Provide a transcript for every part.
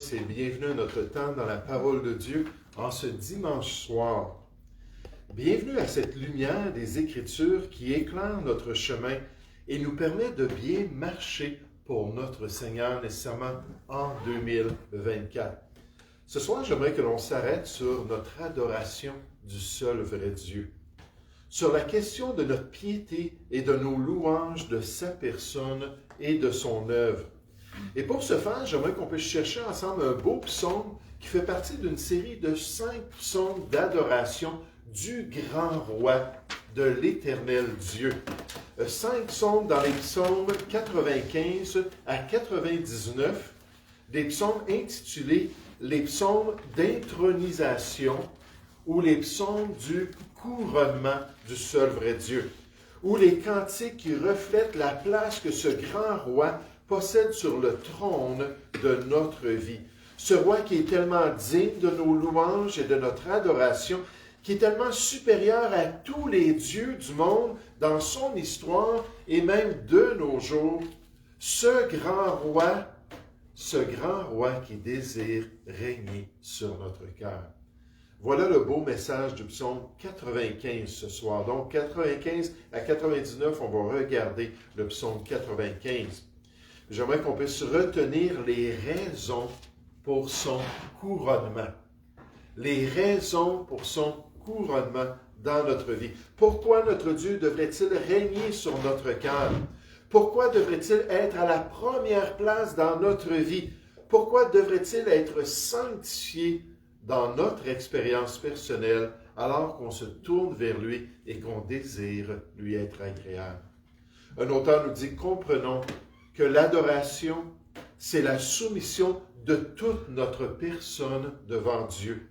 Et bienvenue à notre temps dans la parole de Dieu en ce dimanche soir. Bienvenue à cette lumière des Écritures qui éclaire notre chemin et nous permet de bien marcher pour notre Seigneur nécessairement en 2024. Ce soir, j'aimerais que l'on s'arrête sur notre adoration du seul vrai Dieu, sur la question de notre piété et de nos louanges de sa personne et de son œuvre. Et pour ce faire, j'aimerais qu'on puisse chercher ensemble un beau psaume qui fait partie d'une série de 5 psaumes d'adoration du grand roi, de l'éternel Dieu. 5 psaumes dans les psaumes 95 à 99, des psaumes intitulés les psaumes d'intronisation ou les psaumes du couronnement du seul vrai Dieu, ou les cantiques qui reflètent la place que ce grand roi possède sur le trône de notre vie. Ce roi qui est tellement digne de nos louanges et de notre adoration, qui est tellement supérieur à tous les dieux du monde dans son histoire et même de nos jours. Ce grand roi qui désire régner sur notre cœur. Voilà le beau message du psaume 95 ce soir. Donc 95 à 99, on va regarder le psaume 95. J'aimerais qu'on puisse retenir les raisons pour son couronnement. Les raisons pour son couronnement dans notre vie. Pourquoi notre Dieu devrait-il régner sur notre cœur? Pourquoi devrait-il être à la première place dans notre vie? Pourquoi devrait-il être sanctifié dans notre expérience personnelle alors qu'on se tourne vers lui et qu'on désire lui être agréable? Un auteur nous dit, comprenons que l'adoration, c'est la soumission de toute notre personne devant Dieu.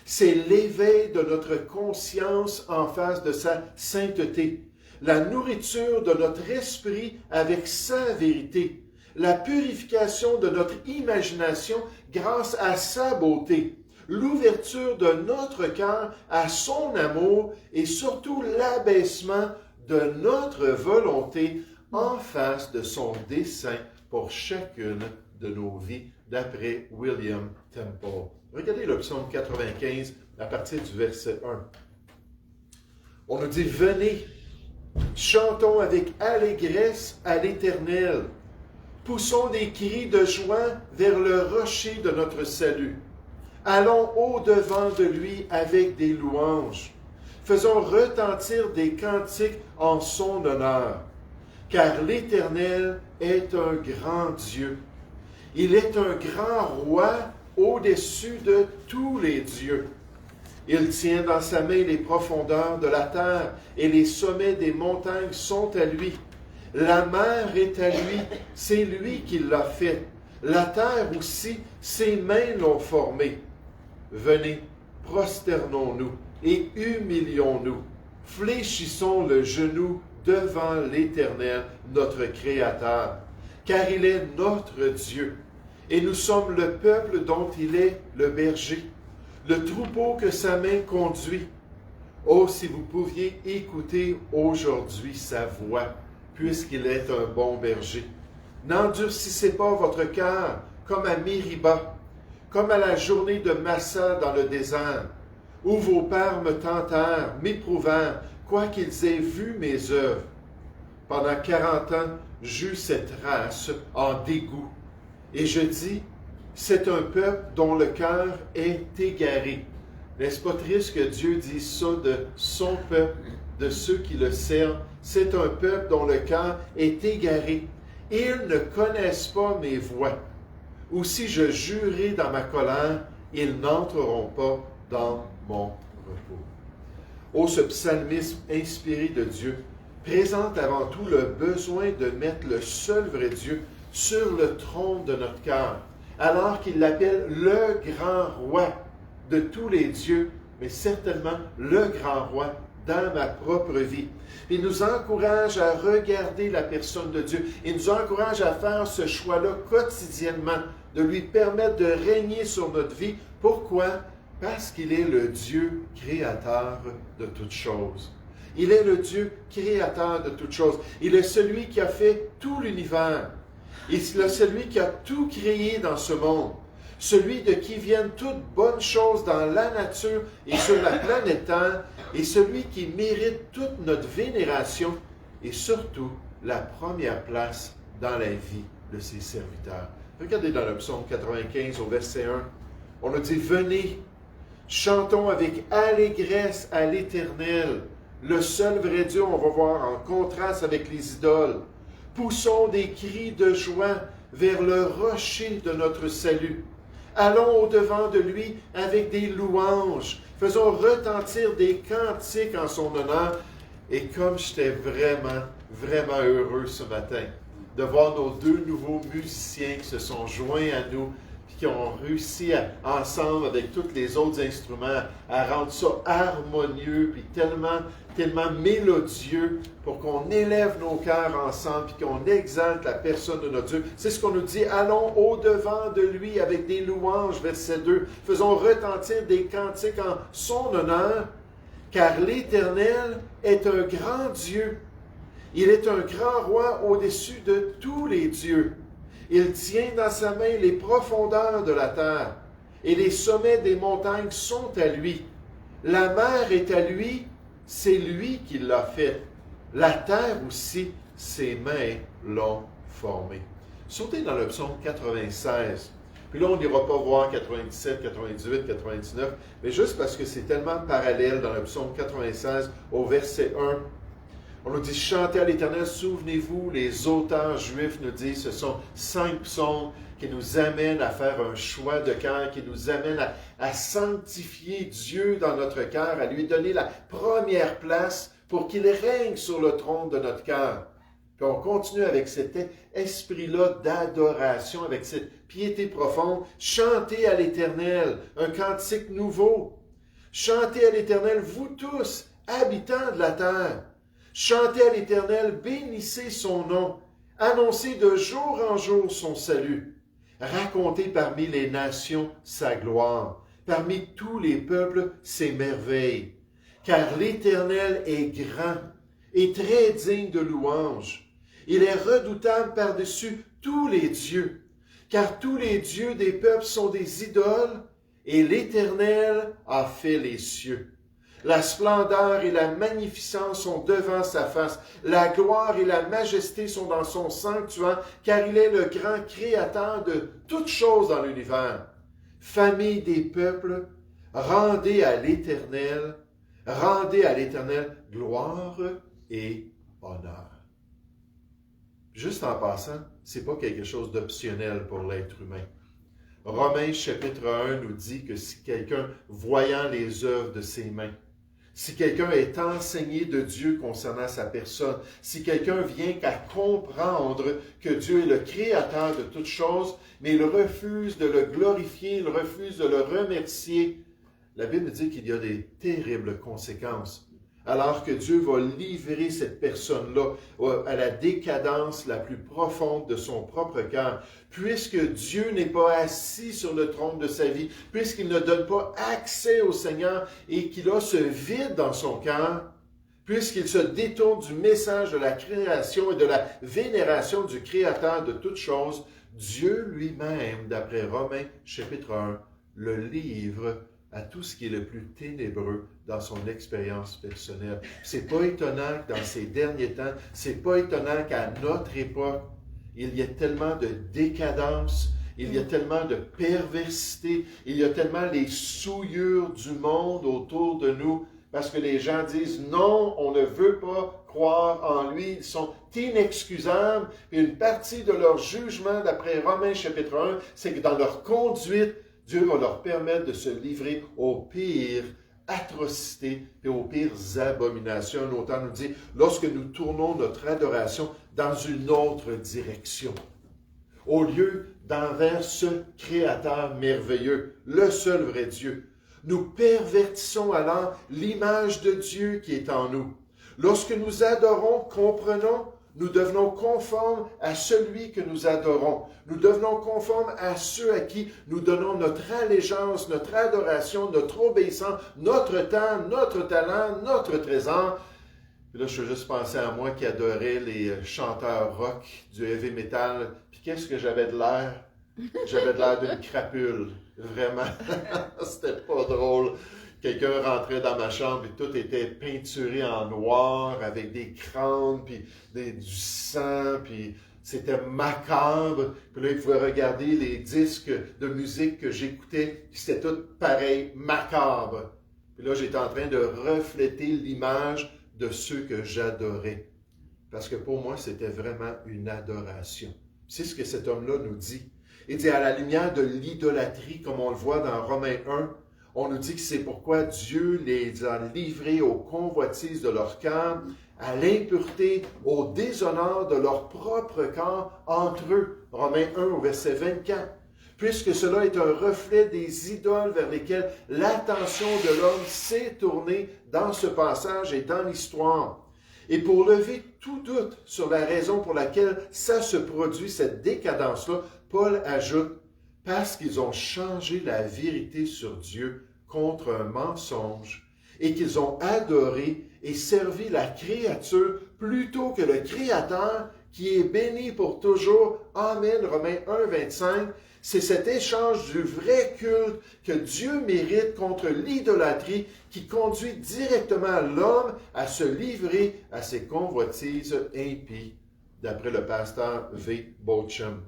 C'est l'éveil de notre conscience en face de sa sainteté, la nourriture de notre esprit avec sa vérité, la purification de notre imagination grâce à sa beauté, l'ouverture de notre cœur à son amour et surtout l'abaissement de notre volonté en face de son dessein pour chacune de nos vies, d'après William Temple. Regardez le psaume 95 à partir du verset 1. On nous dit, « Venez, chantons avec allégresse à l'Éternel, poussons des cris de joie vers le rocher de notre salut. Allons au-devant de lui avec des louanges, faisons retentir des cantiques en son honneur. Car l'Éternel est un grand Dieu. Il est un grand roi au-dessus de tous les dieux. Il tient dans sa main les profondeurs de la terre et les sommets des montagnes sont à lui. La mer est à lui, c'est lui qui l'a fait. La terre aussi, ses mains l'ont formée. Venez, prosternons-nous et humilions-nous. Fléchissons le genou devant l'Éternel, notre Créateur, car il est notre Dieu, et nous sommes le peuple dont il est le berger, le troupeau que sa main conduit. Oh, si vous pouviez écouter aujourd'hui sa voix, puisqu'il est un bon berger. N'endurcissez pas votre cœur comme à Mériba, comme à la journée de Massa dans le désert, où vos pères me tentèrent, m'éprouvèrent, quoiqu'ils aient vu mes œuvres. Pendant 40 ans, j'eus cette race en dégoût. Et je dis, c'est un peuple dont le cœur est égaré. N'est-ce pas triste que Dieu dise ça de son peuple, de ceux qui le servent? C'est un peuple dont le cœur est égaré. Ils ne connaissent pas mes voies. Ou si je jurai dans ma colère, ils n'entreront pas dans mon repos. Oh, ce psalmisme inspiré de Dieu présente avant tout le besoin de mettre le seul vrai Dieu sur le trône de notre cœur, alors qu'il l'appelle le grand roi de tous les dieux, mais certainement le grand roi dans ma propre vie. Il nous encourage à regarder la personne de Dieu. Il nous encourage à faire ce choix-là quotidiennement, de lui permettre de régner sur notre vie. Pourquoi? Parce qu'il est le Dieu créateur de toutes choses. Il est le Dieu créateur de toutes choses. Il est celui qui a fait tout l'univers. Il est celui qui a tout créé dans ce monde. celui de qui viennent toutes bonnes choses dans la nature et sur la planète Terre, et celui qui mérite toute notre vénération et surtout la première place dans la vie de ses serviteurs. Regardez dans le psaume 95 au verset 1, on nous dit « Venez, chantons avec allégresse à l'Éternel, le seul vrai Dieu, on va voir en contraste avec les idoles. Poussons des cris de joie vers le rocher de notre salut. Allons au-devant de lui avec des louanges. Faisons retentir des cantiques en son honneur. » Et comme j'étais vraiment, vraiment heureux ce matin de voir nos deux nouveaux musiciens qui se sont joints à nous, puis qui ont réussi ensemble avec tous les autres instruments à rendre ça harmonieux, puis tellement mélodieux pour qu'on élève nos cœurs ensemble, puis qu'on exalte la personne de notre Dieu. C'est ce qu'on nous dit, allons au-devant de lui avec des louanges, verset 2. Faisons retentir des cantiques en son honneur, car l'Éternel est un grand Dieu. Il est un grand roi au-dessus de tous les dieux. Il tient dans sa main les profondeurs de la terre, et les sommets des montagnes sont à lui. La mer est à lui, c'est lui qui l'a faite. La terre aussi, ses mains l'ont formée. Sautez dans le psaume 96. Puis là, on n'ira pas voir 97, 98, 99, mais juste parce que c'est tellement parallèle dans le psaume 96 au verset 1. On nous dit, chantez à l'Éternel, souvenez-vous, les auteurs juifs nous disent, ce sont 5 psaumes qui nous amènent à faire un choix de cœur, qui nous amènent à sanctifier Dieu dans notre cœur, à lui donner la première place pour qu'il règne sur le trône de notre cœur. Puis on continue avec cet esprit-là d'adoration, avec cette piété profonde. Chantez à l'Éternel, un cantique nouveau. Chantez à l'Éternel, vous tous, habitants de la terre. Chantez à l'Éternel, bénissez son nom, annoncez de jour en jour son salut, racontez parmi les nations sa gloire, parmi tous les peuples ses merveilles, car l'Éternel est grand et très digne de louange. Il est redoutable par-dessus tous les dieux, car tous les dieux des peuples sont des idoles, et l'Éternel a fait les cieux. La splendeur et la magnificence sont devant sa face. La gloire et la majesté sont dans son sanctuaire, car il est le grand créateur de toutes choses dans l'univers. Famille des peuples, rendez à l'Éternel gloire et honneur. Juste en passant, c'est pas quelque chose d'optionnel pour l'être humain. Romains chapitre 1 nous dit que si quelqu'un, voyant les œuvres de ses mains, si quelqu'un est enseigné de Dieu concernant sa personne, si quelqu'un vient qu'à comprendre que Dieu est le créateur de toutes choses, mais il refuse de le glorifier, il refuse de le remercier, la Bible dit qu'il y a des terribles conséquences. Alors que Dieu va livrer cette personne-là à la décadence la plus profonde de son propre cœur, puisque Dieu n'est pas assis sur le trône de sa vie, puisqu'il ne donne pas accès au Seigneur et qu'il a ce vide dans son cœur, puisqu'il se détourne du message de la création et de la vénération du Créateur de toutes choses, Dieu lui-même, d'après Romains chapitre 1, le livre à tout ce qui est le plus ténébreux dans son expérience personnelle. C'est pas étonnant que dans ces derniers temps, c'est pas étonnant qu'à notre époque, il y a tellement de décadence, il y a tellement de perversité, il y a tellement les souillures du monde autour de nous, parce que les gens disent non, on ne veut pas croire en lui, ils sont inexcusables, et une partie de leur jugement, d'après Romains chapitre 1, c'est que dans leur conduite, Dieu va leur permettre de se livrer aux pires atrocités et aux pires abominations. Un auteur nous dit, lorsque nous tournons notre adoration dans une autre direction, au lieu d'envers ce Créateur merveilleux, le seul vrai Dieu, nous pervertissons alors l'image de Dieu qui est en nous. Lorsque nous adorons, comprenons, nous devenons conformes à celui que nous adorons. Nous devenons conformes à ceux à qui nous donnons notre allégeance, notre adoration, notre obéissance, notre temps, notre talent, notre trésor. Puis là, je suis juste pensé à moi qui adorais les chanteurs rock, du heavy metal. Puis qu'est-ce que j'avais de l'air? J'avais de l'air d'une crapule. Vraiment, c'était pas drôle. Quelqu'un rentrait dans ma chambre et tout était peinturé en noir avec des crânes, puis du sang, puis c'était macabre. Puis là, il pouvait regarder les disques de musique que j'écoutais, puis c'était tout pareil, macabre. Puis là, j'étais en train de refléter l'image de ceux que j'adorais. Parce que pour moi, c'était vraiment une adoration. C'est ce que cet homme-là nous dit. Il dit, à la lumière de l'idolâtrie, comme on le voit dans Romains 1, on nous dit que c'est pourquoi Dieu les a livrés aux convoitises de leur cœur, à l'impureté, au déshonneur de leur propre corps entre eux. Romains 1 au verset 24. Puisque cela est un reflet des idoles vers lesquelles l'attention de l'homme s'est tournée dans ce passage et dans l'histoire. Et pour lever tout doute sur la raison pour laquelle ça se produit, cette décadence-là, Paul ajoute « parce qu'ils ont changé la vérité sur Dieu contre un mensonge et qu'ils ont adoré et servi la créature plutôt que le Créateur qui est béni pour toujours. Amen. » Romains 1, 25. C'est cet échange du vrai culte que Dieu mérite contre l'idolâtrie qui conduit directement l'homme à se livrer à ses convoitises impies, d'après le pasteur V. Beauchamp.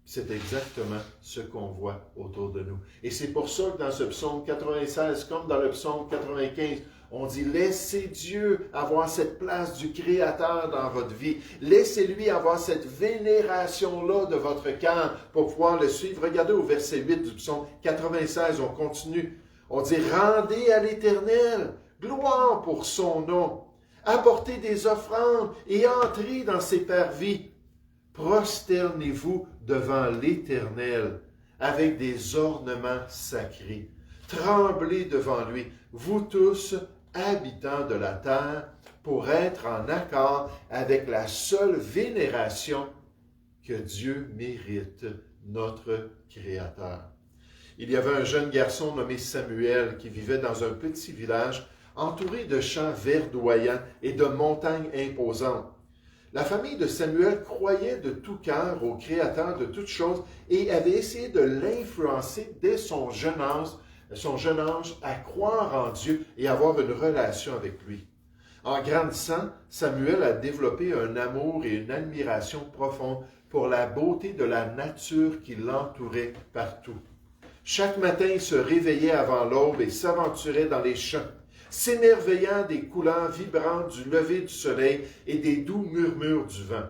C'est exactement ce qu'on voit autour de nous. Et c'est pour ça que dans ce psaume 96, comme dans le psaume 95, on dit « Laissez Dieu avoir cette place du Créateur dans votre vie. Laissez-lui avoir cette vénération-là de votre cœur pour pouvoir le suivre. » Regardez au verset 8 du psaume 96, on continue. On dit « Rendez à l'Éternel, gloire pour son nom. Apportez des offrandes et entrez dans ses parvis. Prosternez-vous devant l'Éternel avec des ornements sacrés. Tremblez devant lui, vous tous, habitants de la terre, pour être en accord avec la seule vénération que Dieu mérite, notre Créateur. Il y avait un jeune garçon nommé Samuel qui vivait dans un petit village entouré de champs verdoyants et de montagnes imposantes. La famille de Samuel croyait de tout cœur au Créateur de toutes choses et avait essayé de l'influencer dès son jeune âge à croire en Dieu et avoir une relation avec lui. En grandissant, Samuel a développé un amour et une admiration profonde pour la beauté de la nature qui l'entourait partout. Chaque matin, il se réveillait avant l'aube et s'aventurait dans les champs, s'émerveillant des couleurs vibrantes du lever du soleil et des doux murmures du vent.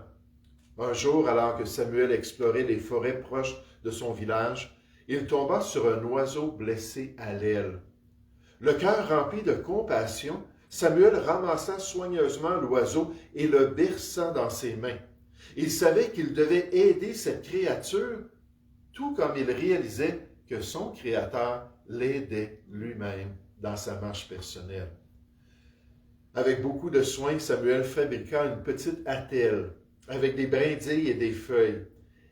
Un jour, alors que Samuel explorait les forêts proches de son village, il tomba sur un oiseau blessé à l'aile. Le cœur rempli de compassion, Samuel ramassa soigneusement l'oiseau et le berça dans ses mains. Il savait qu'il devait aider cette créature, tout comme il réalisait que son Créateur l'aidait lui-même dans sa marche personnelle. Avec beaucoup de soin, Samuel fabriqua une petite attelle avec des brindilles et des feuilles,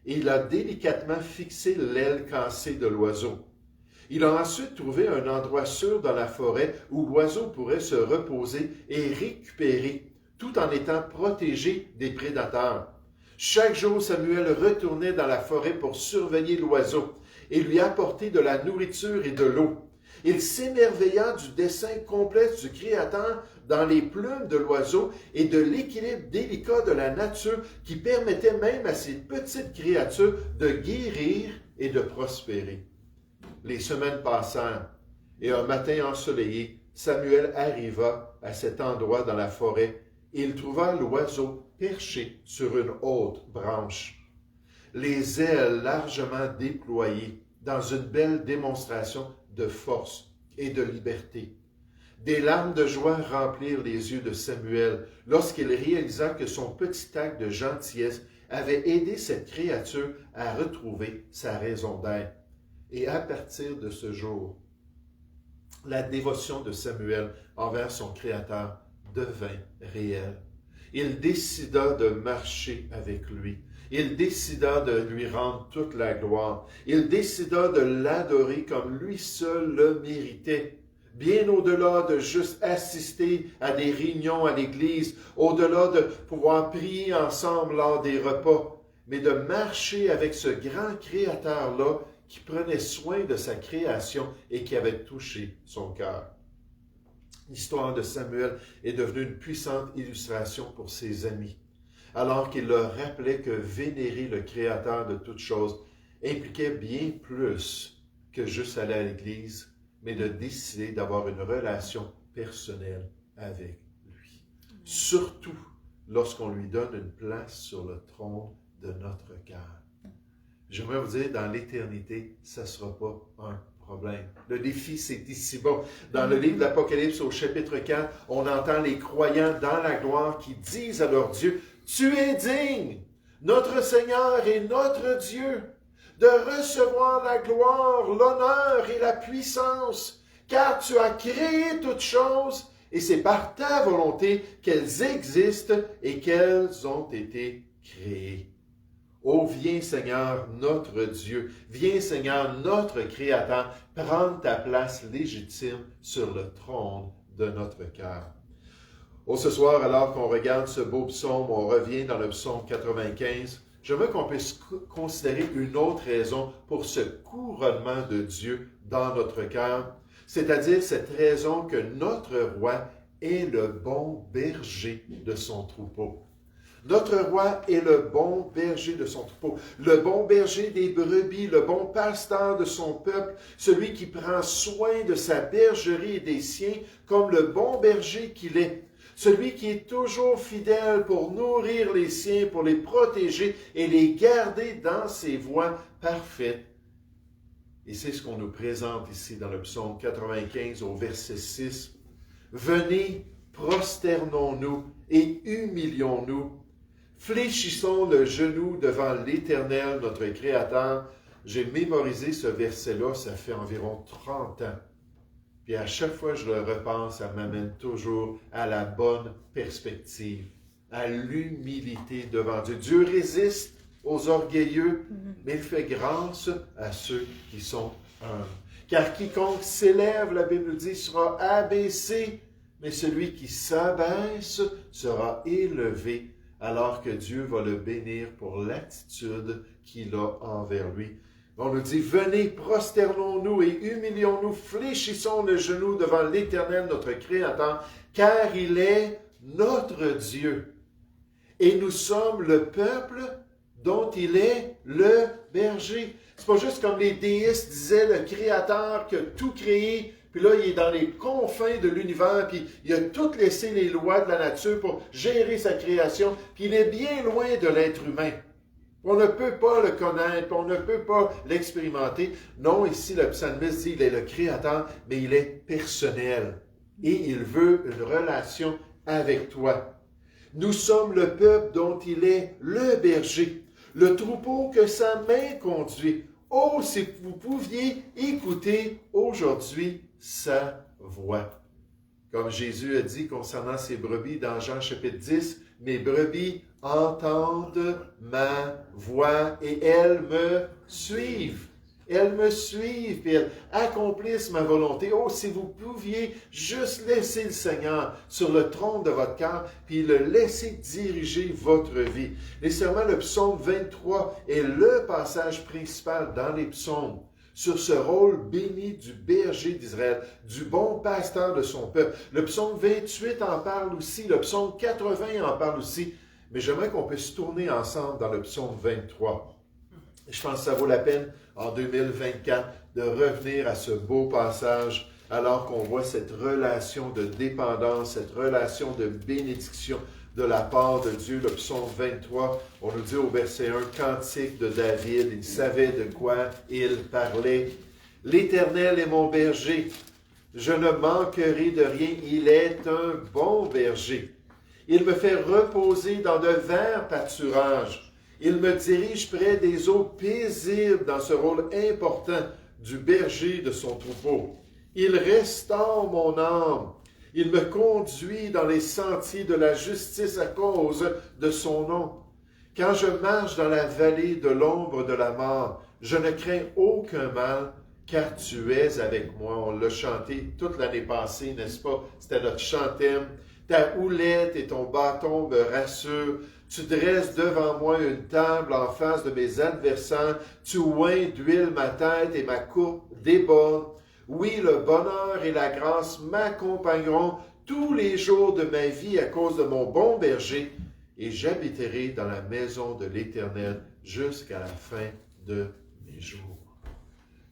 et il a délicatement fixé l'aile cassée de l'oiseau. Il a ensuite trouvé un endroit sûr dans la forêt où l'oiseau pourrait se reposer et récupérer, tout en étant protégé des prédateurs. Chaque jour, Samuel retournait dans la forêt pour surveiller l'oiseau et lui apporter de la nourriture et de l'eau. Il s'émerveilla du dessin complexe du Créateur dans les plumes de l'oiseau et de l'équilibre délicat de la nature qui permettait même à ces petites créatures de guérir et de prospérer. Les semaines passèrent et un matin ensoleillé, Samuel arriva à cet endroit dans la forêt et il trouva l'oiseau perché sur une haute branche, les ailes largement déployées dans une belle démonstration de force et de liberté. Des larmes de joie remplirent les yeux de Samuel lorsqu'il réalisa que son petit acte de gentillesse avait aidé cette créature à retrouver sa raison d'être. Et à partir de ce jour, la dévotion de Samuel envers son Créateur devint réelle. Il décida de marcher avec lui. Il décida de lui rendre toute la gloire. Il décida de l'adorer comme lui seul le méritait. Bien au-delà de juste assister à des réunions à l'église, au-delà de pouvoir prier ensemble lors des repas, mais de marcher avec ce grand Créateur-là qui prenait soin de sa création et qui avait touché son cœur. L'histoire de Samuel est devenue une puissante illustration pour ses amis, alors qu'il leur rappelait que vénérer le Créateur de toutes choses impliquait bien plus que juste aller à l'Église, mais de décider d'avoir une relation personnelle avec lui. Surtout lorsqu'on lui donne une place sur le trône de notre cœur. J'aimerais vous dire, dans l'éternité, ça ne sera pas un problème. Le défi, c'est ici-bas. Dans le livre de l'Apocalypse, au chapitre 4, on entend les croyants dans la gloire qui disent à leur Dieu, « Tu es digne, notre Seigneur et notre Dieu, de recevoir la gloire, l'honneur et la puissance, car tu as créé toutes choses, et c'est par ta volonté qu'elles existent et qu'elles ont été créées. Oh, viens Seigneur, notre Dieu, viens Seigneur, notre Créateur, prendre ta place légitime sur le trône de notre cœur. » Oh, ce soir, alors qu'on regarde ce beau psaume, on revient dans le psaume 95, je veux qu'on puisse considérer une autre raison pour ce couronnement de Dieu dans notre cœur, c'est-à-dire cette raison que notre roi est le bon berger de son troupeau. Notre roi est le bon berger de son troupeau, le bon berger des brebis, le bon pasteur de son peuple, celui qui prend soin de sa bergerie et des siens comme le bon berger qu'il est, celui qui est toujours fidèle pour nourrir les siens, pour les protéger et les garder dans ses voies parfaites. Et c'est ce qu'on nous présente ici dans le psaume 95 au verset 6. « Venez, prosternons-nous et humilions-nous. Fléchissons le genou devant l'Éternel, notre Créateur. » J'ai mémorisé ce verset-là, ça fait environ 30 ans. Puis à chaque fois que je le repense, ça m'amène toujours à la bonne perspective, à l'humilité devant Dieu. Dieu résiste aux orgueilleux, mais il fait grâce à ceux qui sont humbles. Car quiconque s'élève, la Bible nous dit, sera abaissé, mais celui qui s'abaisse sera élevé, alors que Dieu va le bénir pour l'attitude qu'il a envers lui. On nous dit, venez, prosternons-nous et humilions-nous, fléchissons le genou devant l'Éternel, notre Créateur, car il est notre Dieu. Et nous sommes le peuple dont il est le berger. C'est pas juste comme les déistes disaient, le Créateur qui a tout créé, puis là, il est dans les confins de l'univers, puis il a tout laissé les lois de la nature pour gérer sa création, puis il est bien loin de l'être humain. On ne peut pas le connaître, on ne peut pas l'expérimenter. Non, ici, le psalmiste dit, il est le Créateur, mais il est personnel. Et il veut une relation avec toi. Nous sommes le peuple dont il est le berger, le troupeau que sa main conduit. Oh, si vous pouviez écouter aujourd'hui sa voix. Comme Jésus a dit concernant ses brebis dans Jean chapitre 10, « Mes brebis entendent ma voix et elles me suivent. » Elles me suivent et elles accomplissent ma volonté. Oh, si vous pouviez juste laisser le Seigneur sur le trône de votre cœur, puis le laisser diriger votre vie. Nécessairement, le psaume 23 est le passage principal dans les psaumes sur ce rôle béni du berger d'Israël, du bon pasteur de son peuple. Le psaume 28 en parle aussi, le psaume 80 en parle aussi. Mais j'aimerais qu'on puisse tourner ensemble dans le psaume 23. Je pense que ça vaut la peine, en 2024, de revenir à ce beau passage, alors qu'on voit cette relation de dépendance, cette relation de bénédiction de la part de Dieu. Le psaume 23, on nous dit au verset 1, « Cantique de David, il savait de quoi il parlait. L'Éternel est mon berger, je ne manquerai de rien, il est un bon berger. Il me fait reposer dans de verts pâturages. Il me dirige près des eaux paisibles dans ce rôle important du berger de son troupeau. Il restaure mon âme. Il me conduit dans les sentiers de la justice à cause de son nom. Quand je marche dans la vallée de l'ombre de la mort, je ne crains aucun mal, car tu es avec moi. » On l'a chanté toute l'année passée, n'est-ce pas? C'était notre chant-thème. Ta houlette et ton bâton me rassurent. Tu dresses devant moi une table en face de mes adversaires. Tu oins d'huile ma tête et ma coupe déborde. Oui, le bonheur et la grâce m'accompagneront tous les jours de ma vie à cause de mon bon berger, et j'habiterai dans la maison de l'Éternel jusqu'à la fin de mes jours.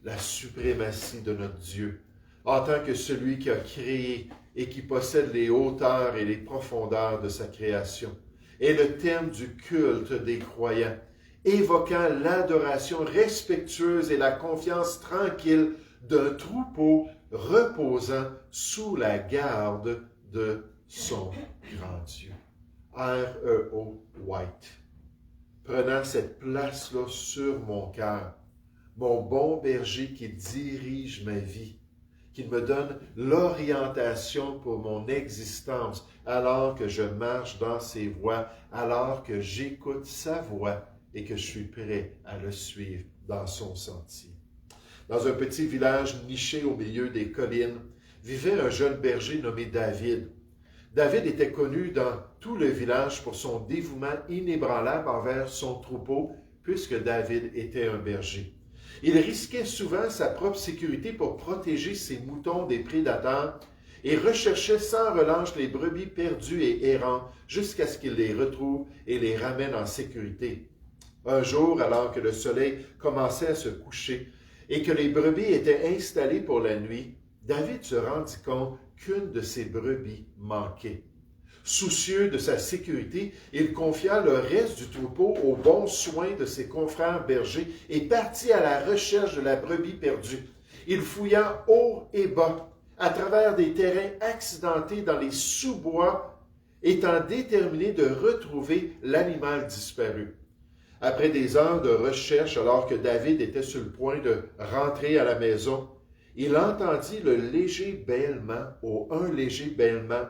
La suprématie de notre Dieu, en tant que celui qui a créé et qui possède les hauteurs et les profondeurs de sa création, est le thème du culte des croyants, évoquant l'adoration respectueuse et la confiance tranquille d'un troupeau reposant sous la garde de son grand Dieu. R.E.O. White. Prenant cette place-là sur mon cœur, mon bon berger qui dirige ma vie, qui me donne l'orientation pour mon existence, alors que je marche dans ses voies, alors que j'écoute sa voix et que je suis prêt à le suivre dans son sentier. Dans un petit village niché au milieu des collines, vivait un jeune berger nommé David. David était connu dans tout le village pour son dévouement inébranlable envers son troupeau, puisque David était un berger. Il risquait souvent sa propre sécurité pour protéger ses moutons des prédateurs et recherchait sans relâche les brebis perdues et errantes jusqu'à ce qu'il les retrouve et les ramène en sécurité. Un jour, alors que le soleil commençait à se coucher et que les brebis étaient installées pour la nuit, David se rendit compte qu'une de ses brebis manquait. Soucieux de sa sécurité, il confia le reste du troupeau aux bons soins de ses confrères bergers et partit à la recherche de la brebis perdue. Il fouilla haut et bas, à travers des terrains accidentés dans les sous-bois, étant déterminé de retrouver l'animal disparu. Après des heures de recherche, alors que David était sur le point de rentrer à la maison, il entendit un léger bêlement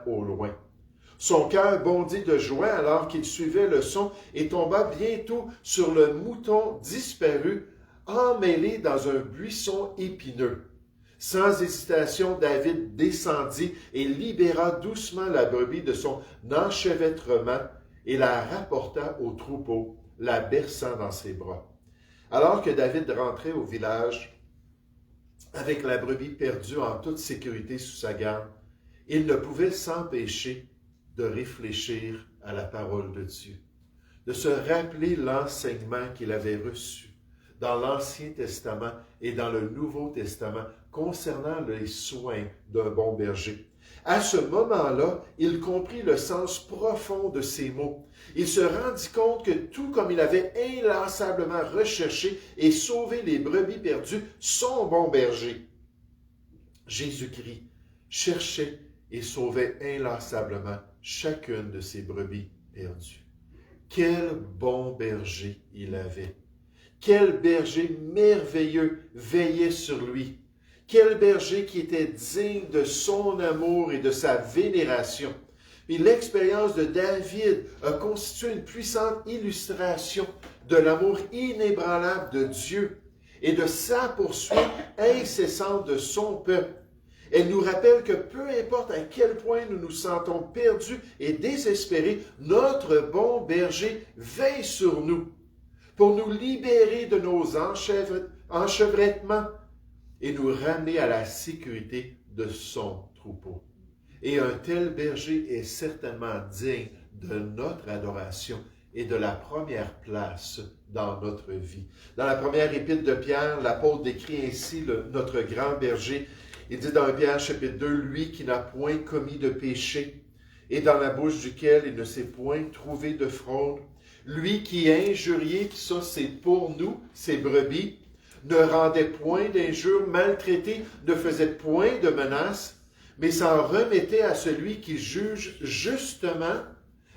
au loin. Son cœur bondit de joie alors qu'il suivait le son et tomba bientôt sur le mouton disparu, emmêlé dans un buisson épineux. Sans hésitation, David descendit et libéra doucement la brebis de son enchevêtrement et la rapporta au troupeau, la berçant dans ses bras. Alors que David rentrait au village, avec la brebis perdue en toute sécurité sous sa garde, il ne pouvait s'empêcher de réfléchir à la parole de Dieu, de se rappeler l'enseignement qu'il avait reçu dans l'Ancien Testament et dans le Nouveau Testament concernant les soins d'un bon berger. À ce moment-là, il comprit le sens profond de ces mots. Il se rendit compte que tout comme il avait inlassablement recherché et sauvé les brebis perdues, son bon berger, Jésus-Christ, cherchait et sauvait inlassablement chacune de ses brebis perdues. Quel bon berger il avait! Quel berger merveilleux veillait sur lui! Quel berger qui était digne de son amour et de sa vénération! Et l'expérience de David a constitué une puissante illustration de l'amour inébranlable de Dieu et de sa poursuite incessante de son peuple. Elle nous rappelle que peu importe à quel point nous nous sentons perdus et désespérés, notre bon berger veille sur nous pour nous libérer de nos enchevêtrements et nous ramener à la sécurité de son troupeau. Et un tel berger est certainement digne de notre adoration et de la première place dans notre vie. Dans la première épître de Pierre, l'apôtre décrit ainsi notre grand berger. Il dit dans Pierre chapitre 2, « Lui qui n'a point commis de péché, et dans la bouche duquel il ne s'est point trouvé de fraude, lui qui est injurié, puis ça c'est pour nous, ses brebis, ne rendait point d'injures, maltraité, ne faisait point de menaces, mais s'en remettait à celui qui juge justement,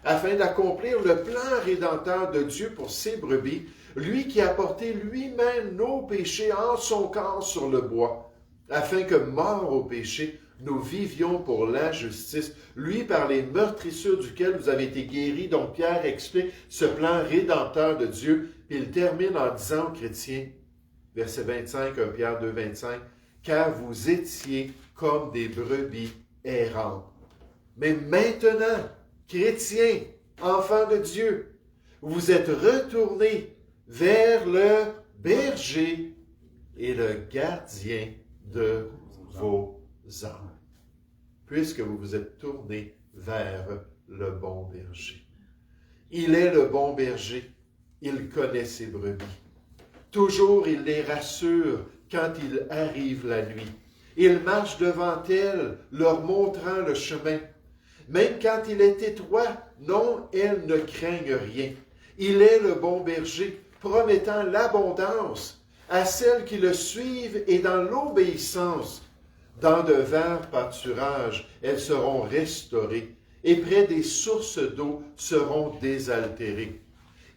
afin d'accomplir le plan rédempteur de Dieu pour ses brebis, lui qui a porté lui-même nos péchés en son corps sur le bois, afin que, morts au péché, nous vivions pour la justice, lui par les meurtrissures duquel vous avez été guéris. Donc Pierre explique ce plan rédempteur de Dieu, puis il termine en disant aux chrétiens, verset 25, 1 Pierre 2, 25, « Car vous étiez comme des brebis errantes. Mais maintenant, chrétiens, enfants de Dieu, vous êtes retournés vers le berger et le gardien de vos âmes, puisque vous vous êtes tournés vers le bon berger. Il est le bon berger, il connaît ses brebis. Toujours il les rassure quand il arrive la nuit. Il marche devant elles, leur montrant le chemin. Même quand il est étroit, non, elles ne craignent rien. Il est le bon berger, promettant l'abondance à celles qui le suivent et dans l'obéissance. Dans de verts pâturages, elles seront restaurées, et près des sources d'eau seront désaltérées.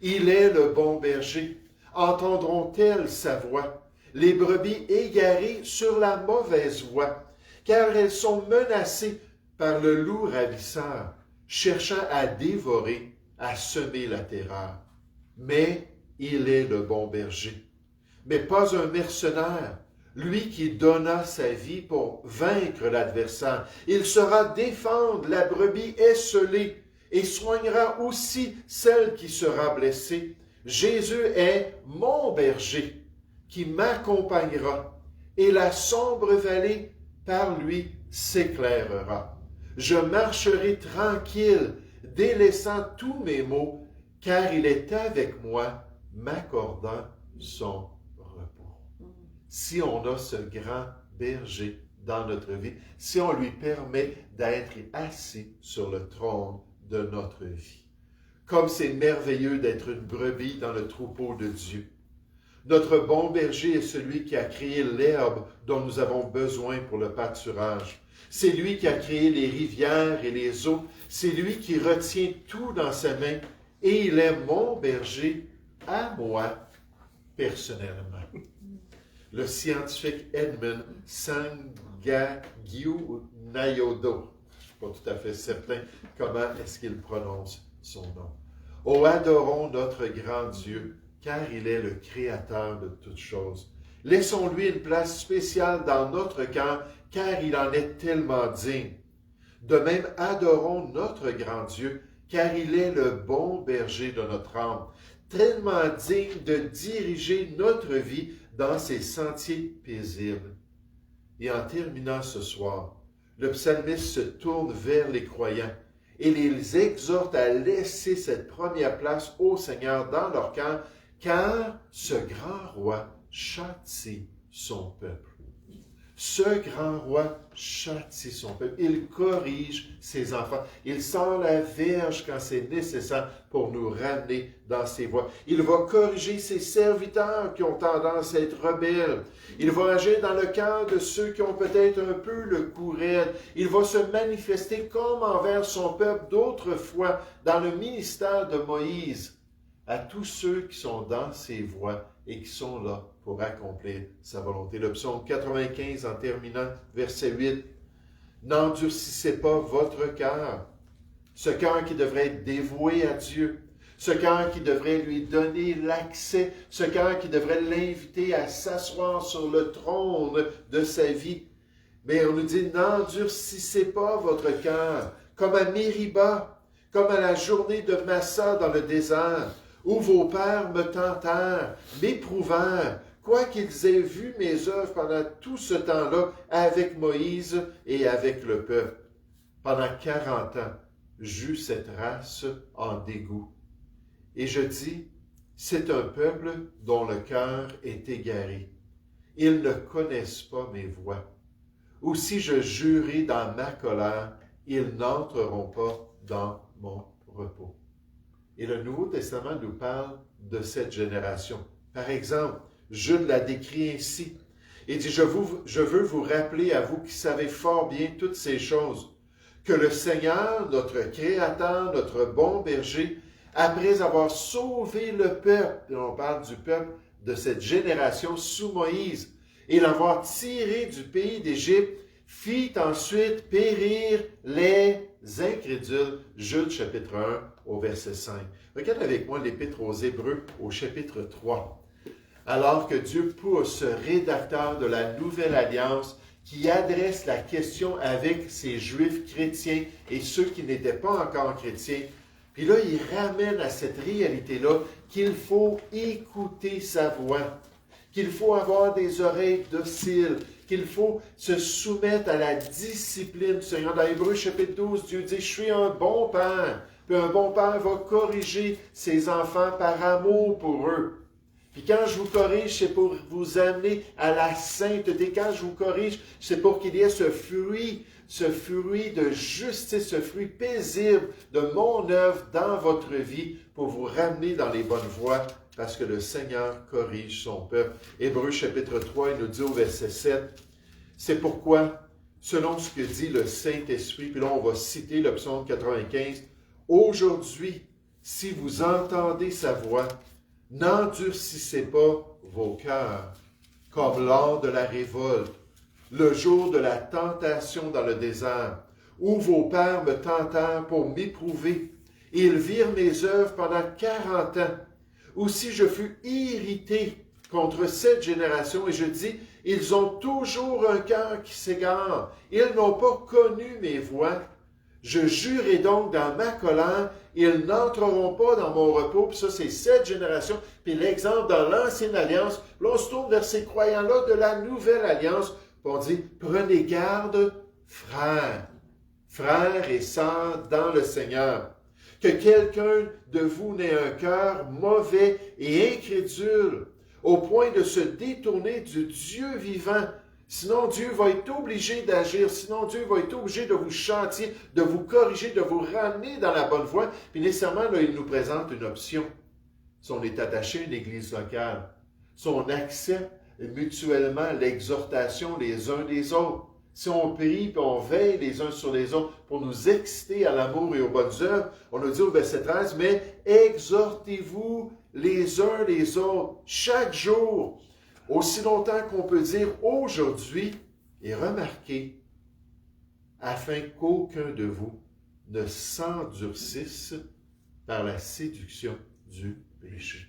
Il est le bon berger. Entendront-elles sa voix? Les brebis égarées sur la mauvaise voie, car elles sont menacées par le loup ravisseur, cherchant à dévorer, à semer la terreur. Mais il est le bon berger, mais pas un mercenaire, lui qui donna sa vie pour vaincre l'adversaire. Il saura défendre la brebis esseulée et soignera aussi celle qui sera blessée. Jésus est mon berger qui m'accompagnera et la sombre vallée par lui s'éclairera. Je marcherai tranquille, délaissant tous mes maux, car il est avec moi, m'accordant son repos. Si on a ce grand berger dans notre vie, si on lui permet d'être assis sur le trône de notre vie, comme c'est merveilleux d'être une brebis dans le troupeau de Dieu. Notre bon berger est celui qui a créé l'herbe dont nous avons besoin pour le pâturage. C'est lui qui a créé les rivières et les eaux. C'est lui qui retient tout dans sa main. Et il est mon berger à moi, personnellement. Le scientifique Edmund Sangagiu-Nayodo, je ne suis pas tout à fait certain comment est-ce qu'il prononce son nom. Oh, adorons notre grand Dieu, car il est le créateur de toutes choses. Laissons-lui une place spéciale dans notre cœur, car il en est tellement digne. De même, adorons notre grand Dieu, car il est le bon berger de notre âme, tellement digne de diriger notre vie dans ses sentiers paisibles. Et en terminant ce soir, le psalmiste se tourne vers les croyants et les exhorte à laisser cette première place au Seigneur dans leur cœur, car ce grand roi châtie son peuple. Ce grand roi châtie son peuple. Il corrige ses enfants. Il sort la verge quand c'est nécessaire pour nous ramener dans ses voies. Il va corriger ses serviteurs qui ont tendance à être rebelles. Il va agir dans le cœur de ceux qui ont peut-être un peu le cou raide. Il va se manifester comme envers son peuple d'autrefois dans le ministère de Moïse, à tous ceux qui sont dans ses voies et qui sont là pour accomplir sa volonté. Le psaume 95, en terminant, verset 8. « N'endurcissez pas votre cœur, ce cœur qui devrait être dévoué à Dieu, ce cœur qui devrait lui donner l'accès, ce cœur qui devrait l'inviter à s'asseoir sur le trône de sa vie. Mais on nous dit, n'endurcissez pas votre cœur, comme à Mériba, comme à la journée de Massa dans le désert, où vos pères me tentèrent, m'éprouvèrent, quoiqu'ils aient vu mes œuvres pendant tout ce temps-là avec Moïse et avec le peuple. Pendant 40 ans, j'eus cette race en dégoût. Et je dis, c'est un peuple dont le cœur est égaré. Ils ne connaissent pas mes voies. Aussi je jurai dans ma colère, ils n'entreront pas dans mon repos. Et le Nouveau Testament nous parle de cette génération. Par exemple, Jude la décrit ainsi. Il dit, je veux vous rappeler à vous qui savez fort bien toutes ces choses, que le Seigneur, notre Créateur, notre bon berger, après avoir sauvé le peuple, et on parle du peuple de cette génération sous Moïse, et l'avoir tiré du pays d'Égypte, fit ensuite périr les incrédules. Jude chapitre 1 au verset 5. Regarde avec moi l'Épître aux Hébreux au chapitre 3. Alors que Dieu pousse ce rédacteur de la Nouvelle Alliance qui adresse la question avec ces Juifs chrétiens et ceux qui n'étaient pas encore chrétiens. Puis là, il ramène à cette réalité-là qu'il faut écouter sa voix, qu'il faut avoir des oreilles dociles, qu'il faut se soumettre à la discipline du Seigneur. Dans Hébreux chapitre 12, Dieu dit, « Je suis un bon père. » Puis un bon père va corriger ses enfants par amour pour eux. Puis quand je vous corrige, c'est pour vous amener à la sainteté. Quand je vous corrige, c'est pour qu'il y ait ce fruit de justice, ce fruit paisible de mon œuvre dans votre vie pour vous ramener dans les bonnes voies parce que le Seigneur corrige son peuple. Hébreux chapitre 3, il nous dit au verset 7, « C'est pourquoi, selon ce que dit le Saint-Esprit, puis là on va citer le psaume 95, « Aujourd'hui, si vous entendez sa voix, n'endurcissez pas vos cœurs, comme lors de la révolte, le jour de la tentation dans le désert, où vos pères me tentèrent pour m'éprouver. Ils virent mes œuvres pendant 40 ans. Aussi je fus irrité contre cette génération, et je dis, ils ont toujours un cœur qui s'égare. Ils n'ont pas connu mes voies. Je jurai donc dans ma colère, ils n'entreront pas dans mon repos. » Puis ça, c'est cette génération. Puis l'exemple dans l'Ancienne Alliance, là, on se tourne vers ces croyants-là de la Nouvelle Alliance. Puis on dit, prenez garde, frères et sœurs dans le Seigneur, que quelqu'un de vous n'ait un cœur mauvais et incrédule, au point de se détourner du Dieu vivant. Sinon, Dieu va être obligé d'agir. Sinon, Dieu va être obligé de vous châtier, de vous corriger, de vous ramener dans la bonne voie. Puis nécessairement, là, il nous présente une option. Si on est attaché à une église locale, si on accepte mutuellement l'exhortation les uns des autres, si on prie et on veille les uns sur les autres pour nous exciter à l'amour et aux bonnes œuvres, on nous dit au verset 13, « Mais exhortez-vous les uns les autres chaque jour, aussi longtemps qu'on peut dire aujourd'hui, et remarquez, afin qu'aucun de vous ne s'endurcisse par la séduction du péché. »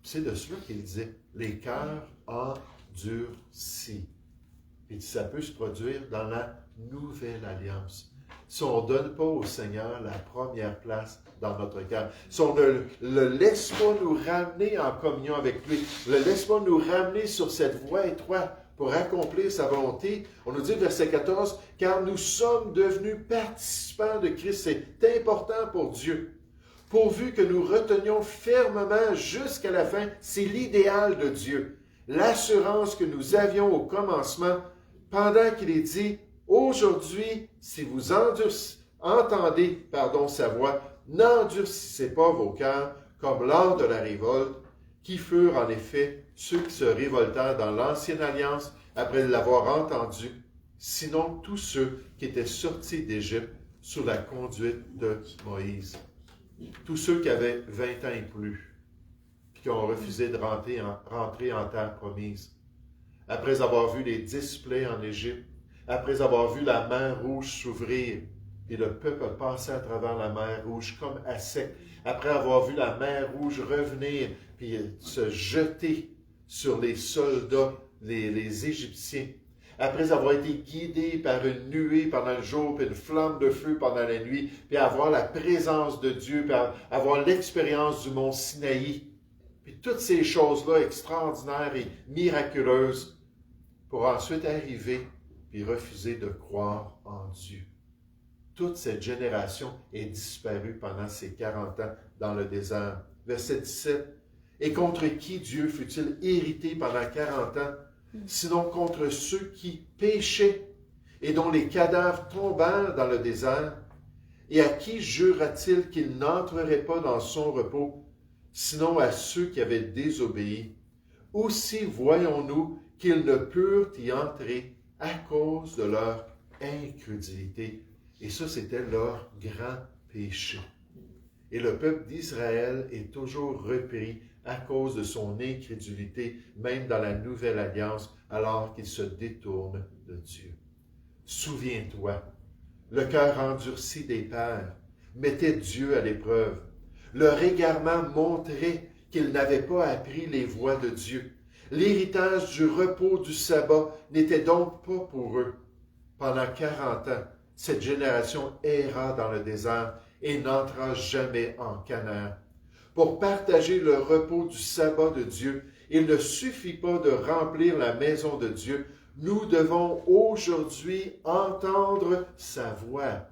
C'est de cela qu'il disait, les cœurs endurcis. Et ça peut se produire dans la nouvelle alliance. Si on ne donne pas au Seigneur la première place dans notre cœur, si on ne le laisse pas nous ramener en communion avec lui, ne le laisse pas nous ramener sur cette voie étroite pour accomplir sa volonté, on nous dit verset 14, « Car nous sommes devenus participants de Christ. » C'est important pour Dieu. Pourvu que nous retenions fermement jusqu'à la fin, c'est l'idéal de Dieu. L'assurance que nous avions au commencement, pendant qu'il est dit, « Aujourd'hui, si vous entendez sa voix, n'endurcissez pas vos cœurs, comme lors de la révolte, qui furent en effet ceux qui se révoltèrent dans l'Ancienne Alliance après l'avoir entendu, sinon tous ceux qui étaient sortis d'Égypte sous la conduite de Moïse. » Tous ceux qui avaient 20 ans et plus, puis qui ont refusé de rentrer en terre promise. Après avoir vu les 10 plaies en Égypte, après avoir vu la mer Rouge s'ouvrir, et le peuple passer à travers la mer Rouge comme à sec, après avoir vu la mer Rouge revenir, puis se jeter sur les soldats, les Égyptiens, après avoir été guidé par une nuée pendant le jour, puis une flamme de feu pendant la nuit, puis avoir la présence de Dieu, puis avoir l'expérience du mont Sinaï, puis toutes ces choses-là extraordinaires et miraculeuses, pour ensuite arriver puis refuser de croire en Dieu. Toute cette génération est disparue pendant ces 40 ans dans le désert. Verset 17. « Et contre qui Dieu fut-il irrité pendant 40 ans, sinon contre ceux qui péchaient et dont les cadavres tombèrent dans le désert? Et à qui jura-t-il qu'il n'entrerait pas dans son repos, sinon à ceux qui avaient désobéi? Aussi voyons-nous qu'ils ne purent y entrer à cause de leur incrédulité. » Et ça, c'était leur grand péché. Et le peuple d'Israël est toujours repris à cause de son incrédulité, même dans la Nouvelle Alliance, alors qu'il se détourne de Dieu. Souviens-toi, le cœur endurci des pères mettait Dieu à l'épreuve. Leur égarement montrait qu'ils n'avaient pas appris les voies de Dieu. L'héritage du repos du sabbat n'était donc pas pour eux. Pendant 40 ans, cette génération erra dans le désert et n'entra jamais en Canaan. Pour partager le repos du sabbat de Dieu, il ne suffit pas de remplir la maison de Dieu. Nous devons aujourd'hui entendre sa voix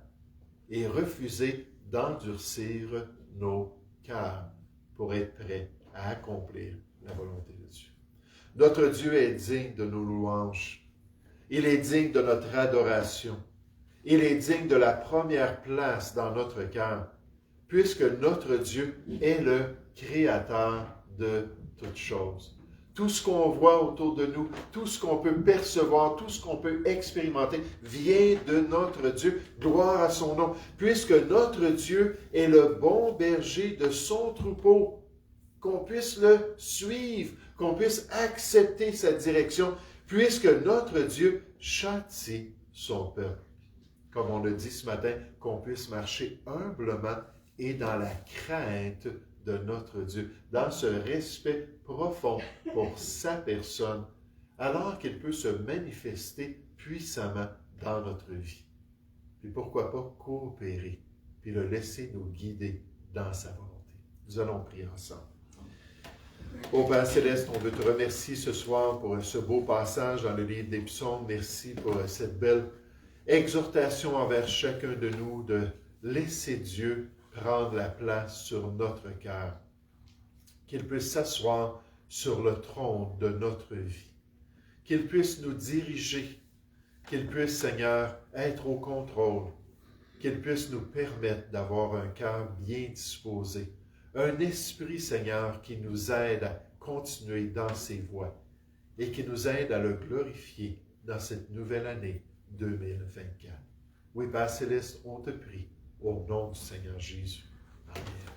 et refuser d'endurcir nos cœurs pour être prêts à accomplir la volonté de Dieu. Notre Dieu est digne de nos louanges. Il est digne de notre adoration. Il est digne de la première place dans notre cœur, puisque notre Dieu est le Créateur de toutes choses. Tout ce qu'on voit autour de nous, tout ce qu'on peut percevoir, tout ce qu'on peut expérimenter vient de notre Dieu. Gloire à son nom. Puisque notre Dieu est le bon berger de son troupeau, qu'on puisse le suivre, qu'on puisse accepter sa direction, puisque notre Dieu châtie son peuple. Comme on le dit ce matin, qu'on puisse marcher humblement et dans la crainte de notre Dieu, dans ce respect profond pour sa personne, alors qu'il peut se manifester puissamment dans notre vie. Puis pourquoi pas coopérer, puis le laisser nous guider dans sa volonté. Nous allons prier ensemble. Ô Père Céleste, on veut te remercier ce soir pour ce beau passage dans le livre des Psaumes. Merci pour cette belle exhortation envers chacun de nous de laisser Dieu prendre la place sur notre cœur, qu'il puisse s'asseoir sur le trône de notre vie, qu'il puisse nous diriger, qu'il puisse, Seigneur, être au contrôle, qu'il puisse nous permettre d'avoir un cœur bien disposé, un esprit, Seigneur, qui nous aide à continuer dans ses voies et qui nous aide à le glorifier dans cette nouvelle année 2024. Oui, Père Céleste, on te prie au nom du Seigneur Jésus. Amen.